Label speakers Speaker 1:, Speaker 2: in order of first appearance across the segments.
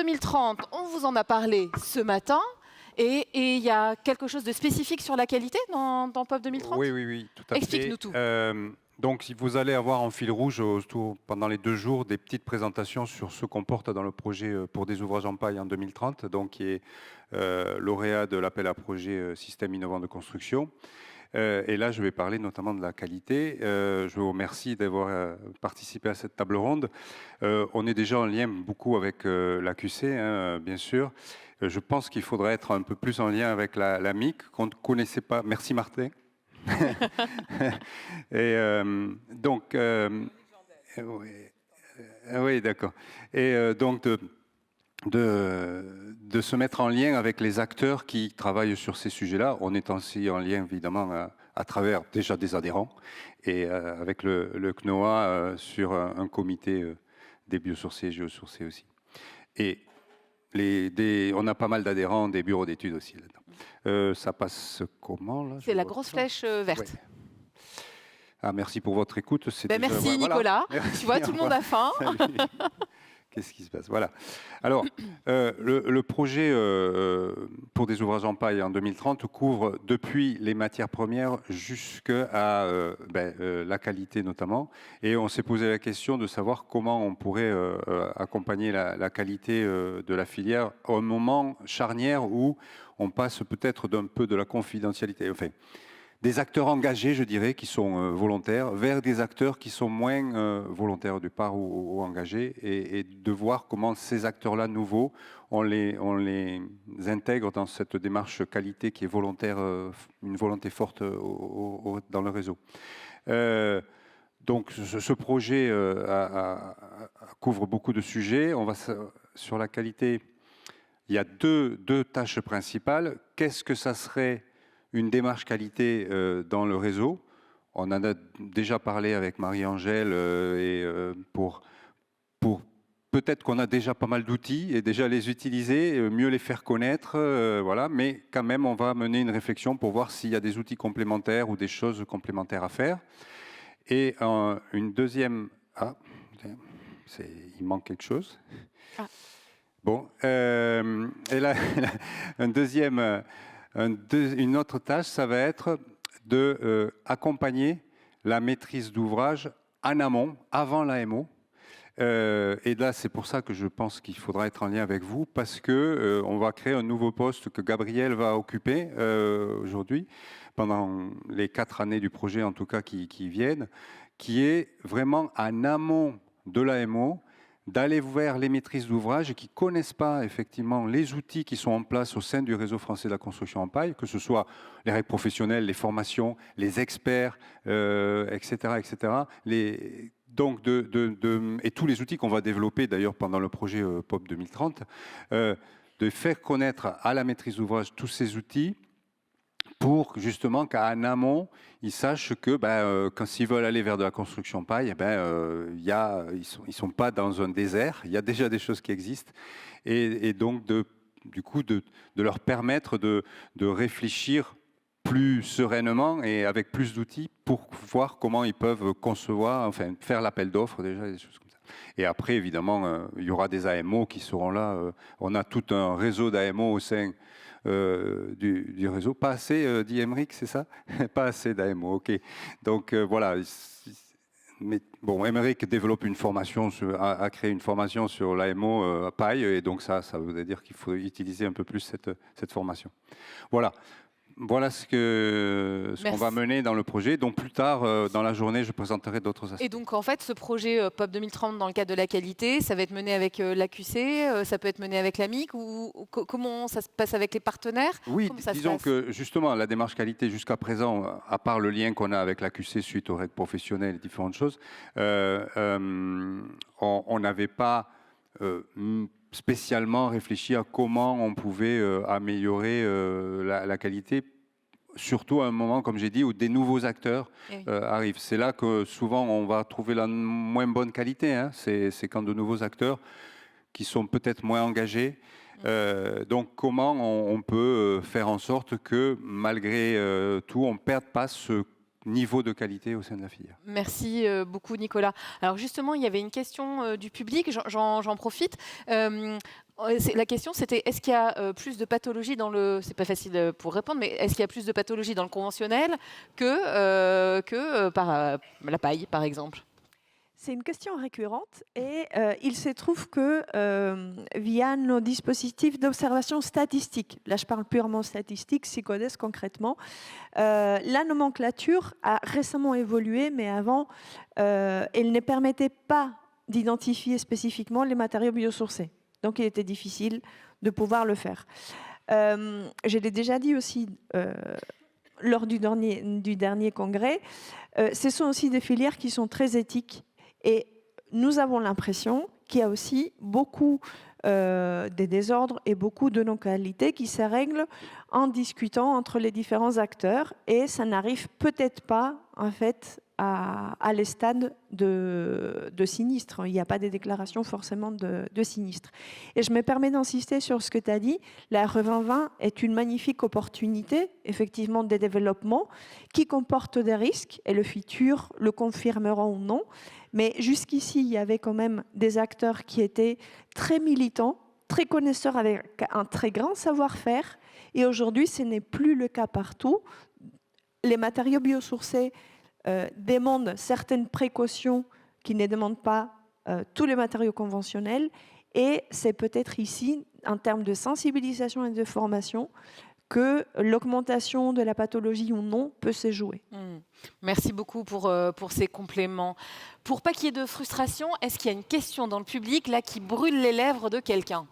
Speaker 1: 2030, on vous en a parlé ce matin. Et il y a quelque chose de spécifique sur la qualité dans POP 2030?
Speaker 2: Oui, tout à fait.
Speaker 1: Explique-nous tout.
Speaker 2: Donc, vous allez avoir en fil rouge pendant les 2 jours des petites présentations sur ce qu'on porte dans le projet pour des ouvrages en paille en 2030, donc qui est lauréat de l'appel à projet Système innovant de construction. Et là, je vais parler notamment de la qualité. Je vous remercie d'avoir participé à cette table ronde. On est déjà en lien beaucoup avec l'AQC, hein, bien sûr. Je pense qu'il faudrait être un peu plus en lien avec la MIC, qu'on ne connaissait pas. Merci Martin. Et donc, oui, d'accord. Et donc, de se mettre en lien avec les acteurs qui travaillent sur ces sujets-là. On est aussi en lien, évidemment, à travers déjà des adhérents et avec le CNOA sur un comité des biosourcés et géosourcés aussi. Et on a pas mal d'adhérents des bureaux d'études aussi là-dedans. Ça passe comment là?
Speaker 1: C'est la grosse flèche verte.
Speaker 2: Ouais. Ah, merci pour votre écoute.
Speaker 1: Merci Nicolas. Voilà. Tu vois, tout le monde a faim.
Speaker 2: Qu'est-ce qui se passe? Voilà. Alors, le projet pour des ouvrages en paille en 2030 couvre depuis les matières premières jusqu'à la qualité notamment. Et on s'est posé la question de savoir comment on pourrait accompagner la qualité de la filière au moment charnière où on passe peut-être d'un peu de la confidentialité. Enfin, des acteurs engagés, je dirais, qui sont volontaires, vers des acteurs qui sont moins volontaires au départ ou engagés, et de voir comment ces acteurs-là nouveaux, on les intègre dans cette démarche qualité qui est volontaire, une volonté forte dans le réseau. Donc ce projet couvre beaucoup de sujets. Sur la qualité, il y a deux tâches principales. Qu'est-ce que ça serait une démarche qualité dans le réseau? On en a déjà parlé avec Marie-Angèle pour peut-être qu'on a déjà pas mal d'outils et déjà les utiliser, mieux les faire connaître, voilà. Mais quand même, on va mener une réflexion pour voir s'il y a des outils complémentaires ou des choses complémentaires à faire. Et une deuxième... Ah, il manque quelque chose. Ah. Bon, et là, une autre tâche, ça va être d'accompagner la maîtrise d'ouvrage en amont, avant l'AMO. Et là, c'est pour ça que je pense qu'il faudra être en lien avec vous, parce que on va créer un nouveau poste que Gabriel va occuper aujourd'hui, pendant les 4 années du projet, en tout cas, qui viennent, qui est vraiment en amont de l'AMO, d'aller vers les maîtrises d'ouvrage qui ne connaissent pas effectivement les outils qui sont en place au sein du réseau français de la construction en paille, que ce soit les règles professionnelles, les formations, les experts, etc. Donc et tous les outils qu'on va développer d'ailleurs pendant le projet POP 2030, de faire connaître à la maîtrise d'ouvrage tous ces outils, pour justement qu'en amont, ils sachent que quand s'ils veulent aller vers de la construction paille, ils sont pas dans un désert, il y a déjà des choses qui existent, et donc du coup de leur permettre de réfléchir plus sereinement et avec plus d'outils pour voir comment ils peuvent concevoir, enfin faire l'appel d'offres déjà, des choses comme ça. Et après, évidemment, il y aura des AMO qui seront là. On a tout un réseau d'AMO au sein du réseau. Pas assez, dit Émeric, c'est ça? Pas assez d'AMO, ok. Donc voilà. Mais bon, Émeric développe une formation, a créé une formation sur l'AMO paille, et donc ça veut dire qu'il faut utiliser un peu plus cette formation. Voilà. Voilà ce qu'on va mener dans le projet. Donc plus tard dans la journée, je présenterai d'autres aspects.
Speaker 1: Et donc en fait, ce projet POP 2030 dans le cadre de la qualité, ça va être mené avec l'AQC, ça peut être mené avec l'AMIC, ou comment ça se passe avec les partenaires?
Speaker 2: Oui, disons que justement, la démarche qualité jusqu'à présent, à part le lien qu'on a avec l'AQC suite aux règles professionnelles et différentes choses, on n'avait pas spécialement réfléchi à comment on pouvait améliorer la qualité, surtout à un moment, comme j'ai dit, où des nouveaux acteurs arrivent. C'est là que souvent on va trouver la moins bonne qualité, hein. C'est quand de nouveaux acteurs qui sont peut-être moins engagés. Donc comment on peut faire en sorte que malgré tout, on ne perde pas ce niveau de qualité au sein de la filière.
Speaker 1: Merci beaucoup, Nicolas. Alors justement, il y avait une question du public, j'en profite. La question, c'était est-ce qu'il y a plus de pathologies dans le... C'est pas facile pour répondre, mais est-ce qu'il y a plus de pathologies dans le conventionnel que par la paille, par exemple?
Speaker 3: C'est une question récurrente et il se trouve que via nos dispositifs d'observation statistique, là je parle purement statistique, SICODES concrètement, la nomenclature a récemment évolué, mais avant, elle ne permettait pas d'identifier spécifiquement les matériaux biosourcés. Donc il était difficile de pouvoir le faire. Je l'ai déjà dit aussi lors du dernier congrès, ce sont aussi des filières qui sont très éthiques. Et nous avons l'impression qu'il y a aussi beaucoup des désordres et beaucoup de non-qualités qui se règlent en discutant entre les différents acteurs. Et ça n'arrive peut-être pas, en fait, à les stades de sinistre. Il n'y a pas de déclaration forcément de sinistre. Et je me permets d'insister sur ce que tu as dit. La RE 2020 est une magnifique opportunité, effectivement, de développement qui comporte des risques, et le futur le confirmera ou non. Mais jusqu'ici, il y avait quand même des acteurs qui étaient très militants, très connaisseurs avec un très grand savoir-faire. Et aujourd'hui, ce n'est plus le cas partout. Les matériaux biosourcés demandent certaines précautions qui ne demandent pas tous les matériaux conventionnels. Et c'est peut-être ici, en termes de sensibilisation et de formation, que l'augmentation de la pathologie ou non peut se jouer.
Speaker 1: Merci beaucoup pour ces compléments. Pour pas qu'il y ait de frustration, est-ce qu'il y a une question dans le public là qui brûle les lèvres de quelqu'un?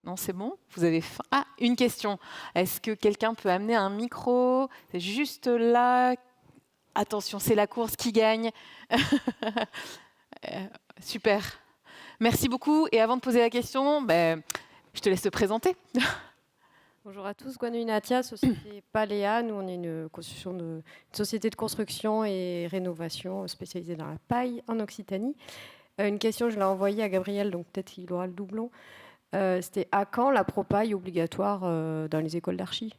Speaker 1: Non, c'est bon? Vous avez faim? Ah, une question. Est-ce que quelqu'un peut amener un micro? C'est juste là. Attention, c'est la course qui gagne. Super. Merci beaucoup. Et avant de poser la question, je te laisse te présenter.
Speaker 4: Bonjour à tous, Gwendoline Atia, société Paléa. Nous, on est une société de construction et rénovation spécialisée dans la paille en Occitanie. Une question, je l'ai envoyée à Gabriel, donc peut-être qu'il aura le doublon. C'était à quand la pro-paille obligatoire dans les écoles d'archi?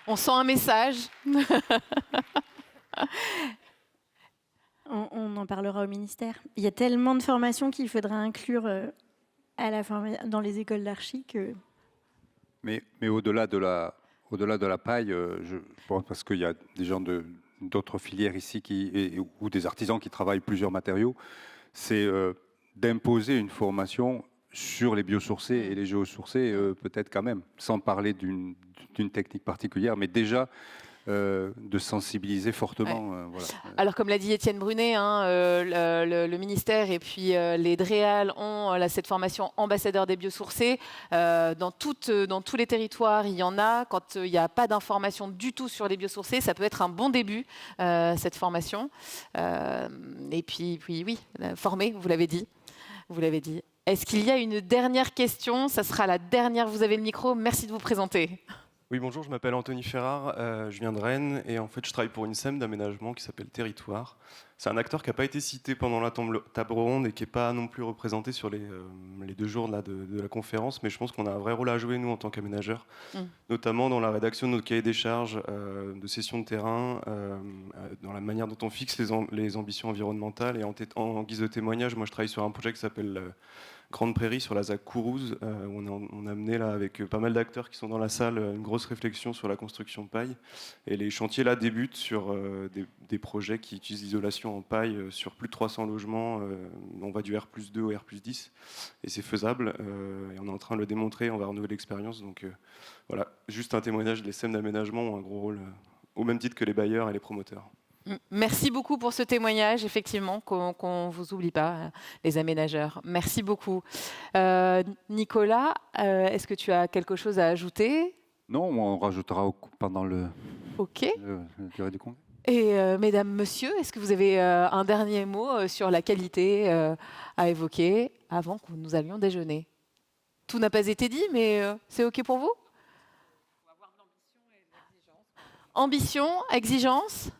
Speaker 1: On sent un message.
Speaker 5: On en parlera au ministère. Il y a tellement de formations qu'il faudra inclure dans les écoles d'archi que...
Speaker 2: Mais au-delà de la paille, je pense parce qu'il y a des gens d'autres filières ici ou des artisans qui travaillent plusieurs matériaux, c'est d'imposer une formation sur les biosourcés et les géosourcés, peut-être quand même, sans parler d'une technique particulière, mais déjà de sensibiliser fortement.
Speaker 1: Ouais.
Speaker 2: Voilà.
Speaker 1: Alors, comme l'a dit Étienne Brunet, le ministère et puis les DREAL ont cette formation ambassadeur des biosourcés. Dans tous les territoires, il y en a. Quand il n'y a pas d'information du tout sur les biosourcés, ça peut être un bon début, cette formation. Et puis oui, former, vous l'avez dit. Est-ce qu'il y a une dernière question? Ça sera la dernière. Vous avez le micro. Merci de vous présenter.
Speaker 6: Oui, bonjour, je m'appelle Anthony Ferrard, je viens de Rennes et en fait je travaille pour une SEM d'aménagement qui s'appelle Territoire. C'est un acteur qui n'a pas été cité pendant la table ronde et qui n'est pas non plus représenté sur les 2 jours là, de la conférence, mais je pense qu'on a un vrai rôle à jouer nous en tant qu'aménageurs, notamment dans la rédaction de notre cahier des charges de cession de terrain, dans la manière dont on fixe les ambitions environnementales. Et en guise de témoignage, moi je travaille sur un projet qui s'appelle Grande Prairie sur la ZAC Courouze, où on a mené là, avec pas mal d'acteurs qui sont dans la salle une grosse réflexion sur la construction paille. Et les chantiers là débutent sur des projets qui utilisent l'isolation en paille sur plus de 300 logements. On va du R+2 au R+10 et c'est faisable. Et on est en train de le démontrer, on va renouveler l'expérience. Donc voilà, juste un témoignage, les SEM d'aménagement ont un gros rôle, au même titre que les bailleurs et les promoteurs.
Speaker 1: Merci beaucoup pour ce témoignage, effectivement, qu'on ne vous oublie pas, les aménageurs. Merci beaucoup. Nicolas, est-ce que tu as quelque chose à ajouter?
Speaker 2: Non, on rajoutera pendant la durée du congrès.
Speaker 1: Et mesdames, messieurs, est-ce que vous avez un dernier mot sur la qualité à évoquer avant que nous allions déjeuner? Tout n'a pas été dit, mais c'est OK pour vous? Il faut avoir de l'ambition et de l'exigence. Ambition, exigence?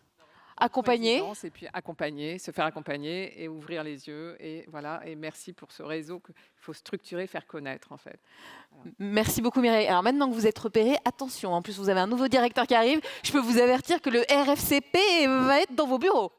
Speaker 1: accompagner.
Speaker 7: Et puis accompagner, se faire accompagner et ouvrir les yeux. Et voilà. Et merci pour ce réseau qu'il faut structurer, faire connaître en fait. Voilà.
Speaker 1: Merci beaucoup Mireille. Alors maintenant que vous êtes repérés, attention, en plus vous avez un nouveau directeur qui arrive, je peux vous avertir que le RFCP va être dans vos bureaux.